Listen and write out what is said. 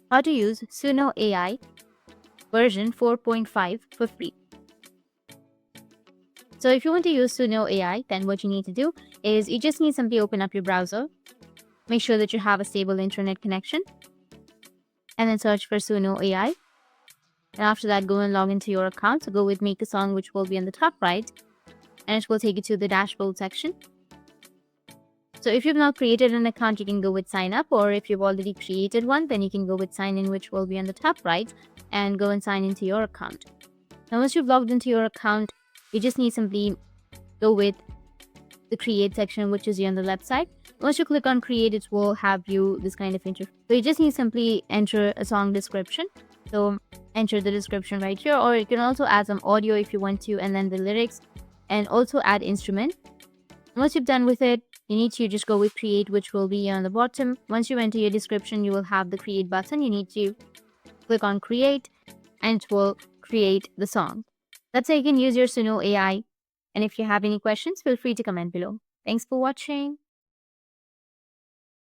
how to use Suno AI version 4.5 for free. So if you want to use Suno AI, then what you need to do is you just need to simply open up your browser, make sure that you have a stable internet connection, and then search for Suno AI. And after that, go and log into your account. So go with Make a Song, which will be on the top right, and it will take you to the dashboard section. So if you've not created an account, you can go with sign up, or if you've already created one, then you can go with sign in, which will be on the top right, and go and sign into your account. Now, once you've logged into your account, you just need simply go with the create section, which is here on the left side. Once you click on create, it will have you this kind of interface. So you just need to simply enter a song description. So enter the description right here, or you can also add some audio if you want to, and then the lyrics, and also add instrument. Once you've done with it, you need to just go with create, which will be on the bottom. Once you enter your description, you will have the create button. You need to click on create, and it will create the song. That's how you can use your Suno AI. And if you have any questions, feel free to comment below. Thanks for watching.